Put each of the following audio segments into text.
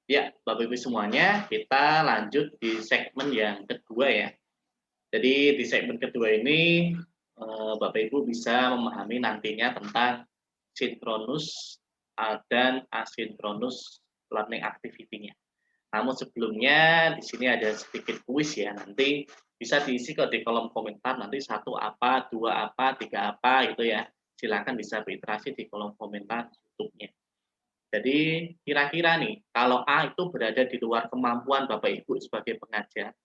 Ya, Bapak Ibu semuanya, kita lanjut di segmen yang kedua ya. Jadi di segmen kedua ini Bapak Ibu bisa memahami nantinya tentang sinkronus dan asinkronus learning activity-nya. Namun sebelumnya di sini ada sedikit kuis ya, nanti bisa diisi kok di kolom komentar nanti satu apa, dua apa, tiga apa gitu ya. Silakan bisa berinteraksi di kolom komentar YouTube-nya. Jadi kira-kira nih, kalau A itu berada di luar kemampuan Bapak Ibu sebagai pengajar,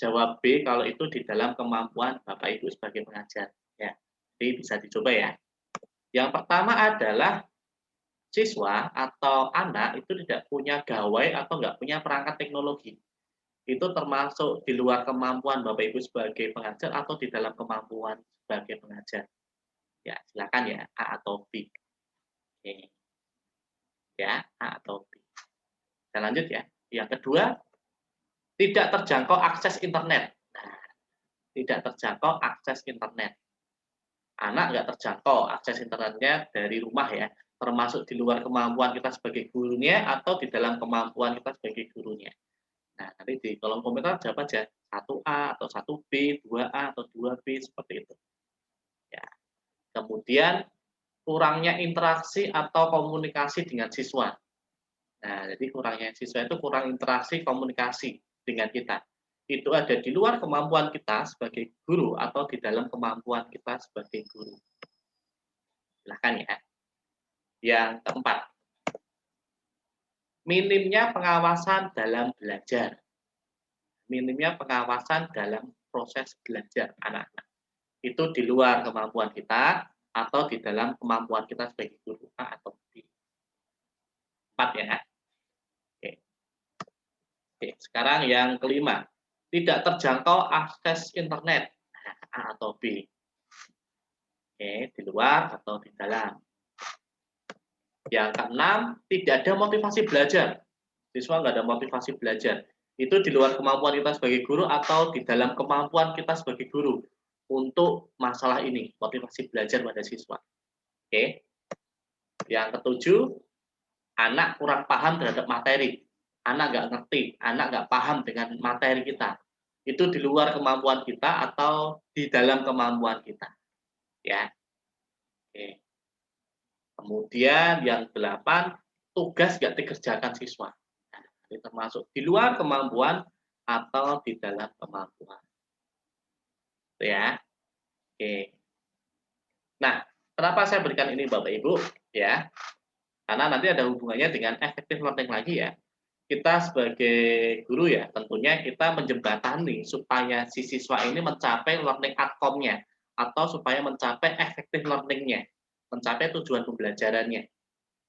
jawab B kalau itu di dalam kemampuan Bapak Ibu sebagai pengajar. Ya, jadi bisa dicoba ya. Yang pertama adalah siswa atau anak itu tidak punya gawai atau nggak punya perangkat teknologi. Itu termasuk di luar kemampuan Bapak Ibu sebagai pengajar atau di dalam kemampuan sebagai pengajar. Ya, silakan ya, A atau B. Oke. Ya, A atau B. Kita lanjut ya. Yang kedua, tidak terjangkau akses internet. Nah, tidak terjangkau akses internet. Anak nggak terjangkau akses internetnya dari rumah ya, termasuk di luar kemampuan kita sebagai gurunya atau di dalam kemampuan kita sebagai gurunya. Nah, nanti di kolom komentar jawab aja 1A atau 1B, 2A atau 2B seperti itu. Ya. Kemudian kurangnya interaksi atau komunikasi dengan siswa. Nah, jadi kurangnya siswa itu kurang interaksi komunikasi dengan kita. Itu ada di luar kemampuan kita sebagai guru atau di dalam kemampuan kita sebagai guru. Silahkan ya. Yang keempat, minimnya pengawasan dalam belajar. Minimnya pengawasan dalam proses belajar anak-anak. Itu di luar kemampuan kita atau di dalam kemampuan kita sebagai guru A atau B. 4 ya. Oke. Oke, sekarang yang kelima, tidak terjangkau akses internet A atau B. Oke, di luar atau di dalam. Yang keenam, tidak ada motivasi belajar. Siswa nggak ada motivasi belajar. Itu di luar kemampuan kita sebagai guru atau di dalam kemampuan kita sebagai guru untuk masalah ini, motivasi belajar pada siswa. Oke. Yang ketujuh, anak kurang paham terhadap materi. Anak nggak ngerti, anak nggak paham dengan materi kita. Itu di luar kemampuan kita atau di dalam kemampuan kita. Ya. Oke. Kemudian yang delapan, tugas nggak dikerjakan siswa. Nah, ini termasuk di luar kemampuan atau di dalam kemampuan. Itu ya. Oke. Nah, kenapa saya berikan ini Bapak Ibu? Ya, karena nanti ada hubungannya dengan efektif learning lagi ya. Kita sebagai guru ya, tentunya kita menjembatani supaya si siswa ini mencapai learning outcome-nya atau supaya mencapai efektif learning-nya, mencapai tujuan pembelajarannya.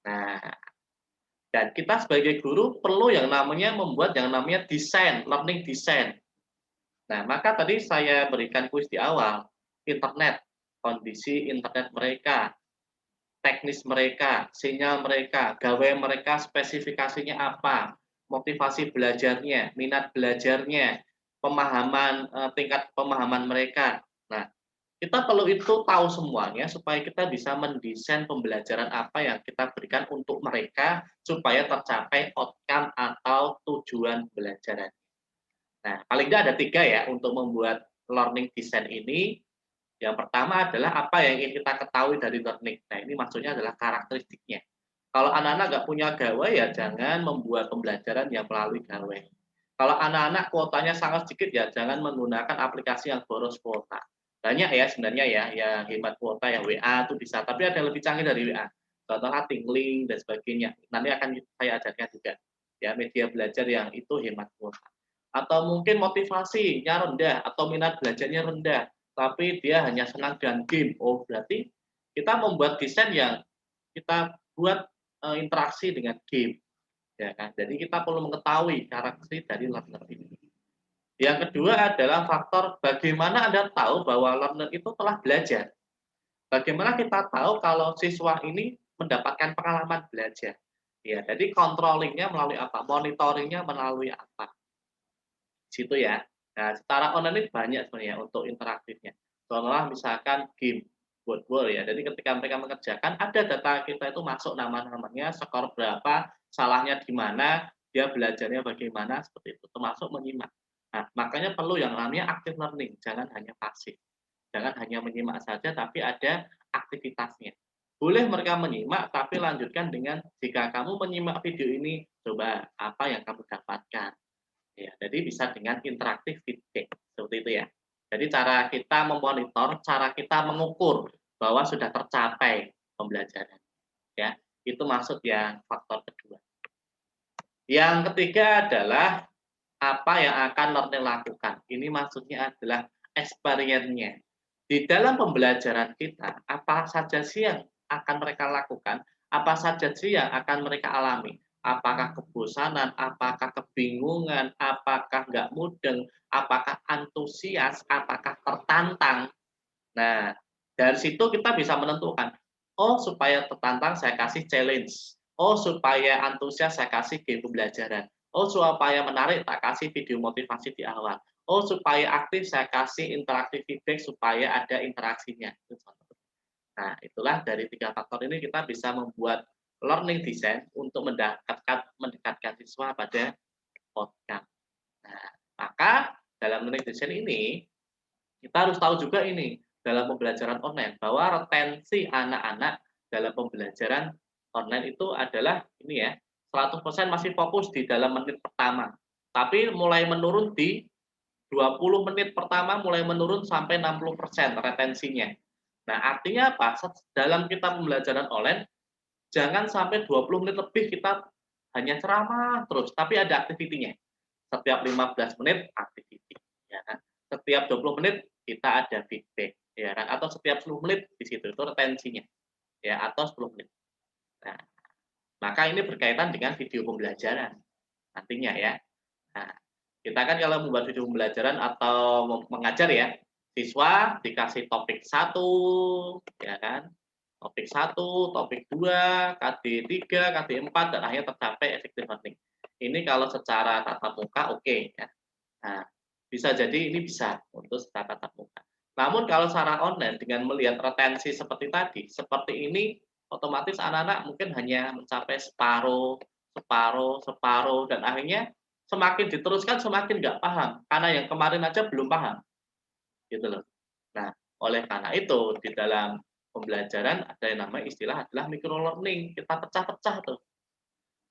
Nah, dan kita sebagai guru perlu yang namanya membuat yang namanya desain, learning design. Nah, maka tadi saya berikan kuis di awal, internet, kondisi internet mereka, teknis mereka, sinyal mereka, gawai mereka spesifikasinya apa, motivasi belajarnya, minat belajarnya, pemahaman tingkat pemahaman mereka. Nah, kita perlu itu tahu semuanya supaya kita bisa mendesain pembelajaran apa yang kita berikan untuk mereka supaya tercapai outcome atau tujuan belajaran. Nah, paling tidak ada 3 ya untuk membuat learning design ini. Yang pertama adalah apa yang ingin kita ketahui dari learning. Nah, ini maksudnya adalah karakteristiknya. Kalau anak-anak nggak punya gawai, ya jangan membuat pembelajaran yang melalui gawai. Kalau anak-anak kuotanya sangat sedikit, ya jangan menggunakan aplikasi yang boros kuota. Banyak ya sebenarnya ya, yang hemat kuota, yang WA itu bisa. Tapi ada yang lebih canggih dari WA. Contohnya Tingling dan sebagainya. Nanti akan saya ajarkan juga. Ya, media belajar yang itu hemat kuota. Atau mungkin motivasinya rendah atau minat belajarnya rendah tapi dia hanya senang dengan game. Oh, berarti kita membuat desain yang kita buat interaksi dengan game, ya kan? Jadi kita perlu mengetahui karakteristik dari learner ini. Yang kedua adalah faktor bagaimana Anda tahu bahwa learner itu telah belajar. Bagaimana kita tahu kalau siswa ini mendapatkan pengalaman belajar? Ya, jadi controllingnya melalui apa? Monitoringnya melalui apa? Situ ya. Nah, secara online ini banyak sebenarnya untuk interaktifnya. Contohnya misalkan game, board ya. Jadi ketika mereka mengerjakan, ada data kita itu masuk nama-namanya, skor berapa, salahnya di mana, dia belajarnya bagaimana, seperti itu, termasuk menyimak. Nah, makanya perlu yang namanya active learning, jangan hanya pasif. Jangan hanya menyimak saja, tapi ada aktivitasnya. Boleh mereka menyimak, tapi lanjutkan dengan, jika kamu menyimak video ini, coba apa yang kamu dapatkan. Ya, jadi bisa dengan interaktif feedback, seperti itu ya. Jadi cara kita memonitor, cara kita mengukur bahwa sudah tercapai pembelajaran. Ya, itu maksud yang faktor kedua. Yang ketiga adalah apa yang akan learner lakukan. Ini maksudnya adalah experience-nya. Di dalam pembelajaran kita, apa saja sih yang akan mereka lakukan? Apa saja sih yang akan mereka alami? Apakah kebosanan, apakah kebingungan, apakah nggak mudeng, apakah antusias, apakah tertantang. Nah, dari situ kita bisa menentukan, oh supaya tertantang saya kasih challenge, oh supaya antusias saya kasih game pembelajaran, oh supaya menarik tak kasih video motivasi di awal, oh supaya aktif saya kasih interaktif feedback supaya ada interaksinya. Nah, itulah dari 3 faktor ini kita bisa membuat learning design untuk mendekatkan siswa pada outcome. Nah, maka dalam learning design ini kita harus tahu juga ini dalam pembelajaran online bahwa retensi anak-anak dalam pembelajaran online itu adalah ini ya, 100% masih fokus di dalam menit pertama. Tapi mulai menurun di 20 menit pertama mulai menurun sampai 60% retensinya. Nah, artinya apa? Dalam kita pembelajaran online jangan sampai 20 menit lebih kita hanya ceramah terus, tapi ada aktivitinya. Setiap 15 menit activity, ya kan. Setiap 20 menit kita ada feedback, ya kan. Atau setiap 10 menit di situ, itu retensinya, ya, atau 10 menit. Nah, maka ini berkaitan dengan video pembelajaran nantinya ya. Nah, kita kan kalau membuat video pembelajaran atau mengajar ya, siswa dikasih topik 1, ya kan. Topik 1, topik 2, KD 3, KD 4, dan akhirnya tercapai effective learning. Ini kalau secara tatap muka oke ya. Nah, bisa jadi ini bisa untuk secara tatap muka. Namun kalau secara online dengan melihat retensi seperti tadi, seperti ini otomatis anak-anak mungkin hanya mencapai separuh, separuh, separuh, dan akhirnya semakin diteruskan semakin nggak paham, karena yang kemarin aja belum paham, gitu loh. Nah, oleh karena itu di dalam pembelajaran ada yang namanya istilah adalah micro learning, kita pecah-pecah tuh.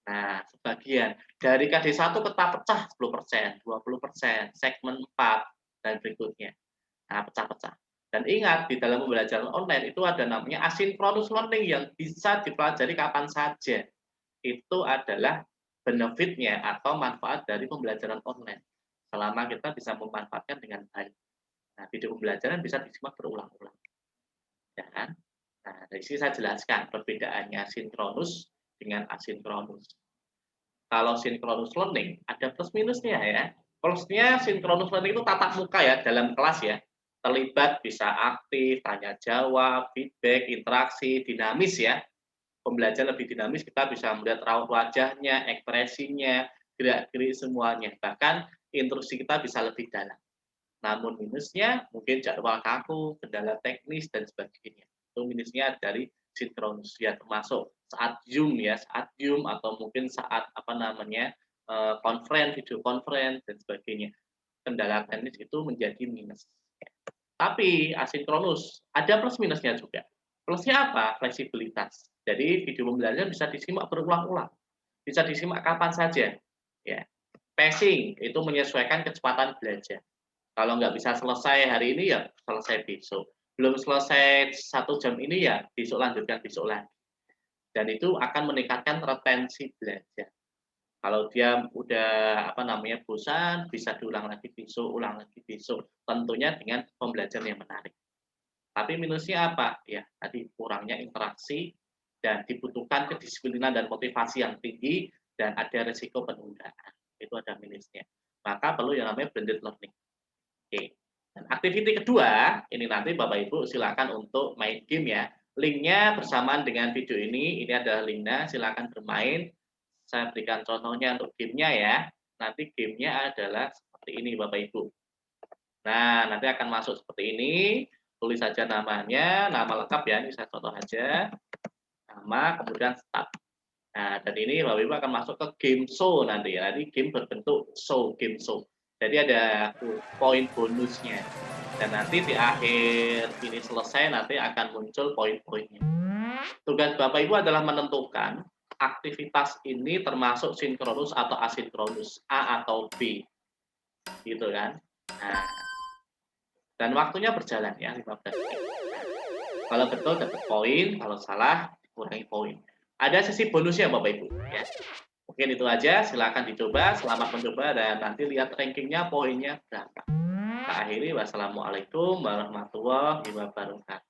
Nah, sebagian dari KD 1 kita pecah 10%, 20%, segmen 4 dan berikutnya. Nah, pecah-pecah. Dan ingat, di dalam pembelajaran online itu ada namanya asynchronous learning yang bisa dipelajari kapan saja. Itu adalah benefitnya atau manfaat dari pembelajaran online. Selama kita bisa memanfaatkan dengan baik. Nah, video pembelajaran bisa disimak berulang-ulang. Ya kan? Nah, dari sini saya jelaskan perbedaannya sinkronus dengan asinkronus. Kalau synchronous learning ada plus minusnya ya. Plusnya synchronous learning itu tatap muka ya dalam kelas ya. Terlibat bisa aktif, tanya jawab, feedback, interaksi, dinamis ya. Pembelajaran lebih dinamis, kita bisa melihat raut wajahnya, ekspresinya, gerak-gerik semuanya. Bahkan interaksi kita bisa lebih dalam. Namun minusnya mungkin jadwal kaku, kendala teknis dan sebagainya. Itu minusnya dari sinkronus ya, termasuk saat Zoom ya, saat Zoom atau mungkin saat apa namanya video conference dan sebagainya. Kendala teknis itu menjadi minus. Tapi asinkronus ada plus minusnya juga. Plusnya apa? Fleksibilitas. Jadi video pembelajaran bisa disimak berulang-ulang, bisa disimak kapan saja. Ya, pacing itu menyesuaikan kecepatan belajar. Kalau nggak bisa selesai hari ini ya selesai besok. Belum selesai 1 jam ini ya besok lanjutkan besok lagi. Dan itu akan meningkatkan retensi belajar. Kalau dia udah apa namanya bosan, bisa diulang lagi besok, ulang lagi besok. Tentunya dengan pembelajaran yang menarik. Tapi minusnya apa? Ya tadi kurangnya interaksi dan dibutuhkan kedisiplinan dan motivasi yang tinggi dan ada risiko penundaan. Itu ada minusnya. Maka perlu yang namanya blended learning. Oke. Dan activity kedua, ini nanti Bapak Ibu silakan untuk main game ya. Linknya bersamaan dengan video ini adalah linknya, silakan bermain. Saya berikan contohnya untuk gamenya ya. Nanti gamenya adalah seperti ini Bapak Ibu. Nah, nanti akan masuk seperti ini. Tulis saja namanya, nama lengkap ya, ini saya contoh aja. Nama, kemudian start. Nah, dan ini Bapak Ibu akan masuk ke game show nanti ya. Nanti game berbentuk show, game show. Jadi ada poin bonusnya. Dan nanti di akhir ini selesai nanti akan muncul poin-poinnya. Tugas Bapak Ibu adalah menentukan aktivitas ini termasuk sinkronus atau asinkronus, A atau B. Gitu kan. Nah, dan waktunya berjalan ya 15 menit. Kalau betul dapat poin, kalau salah kurangi poin. Ada sesi bonusnya Bapak Ibu ya. Mungkin itu aja, silakan dicoba, selamat mencoba dan nanti lihat rankingnya poinnya berapa. Kita akhiri, wassalamualaikum warahmatullahi wabarakatuh.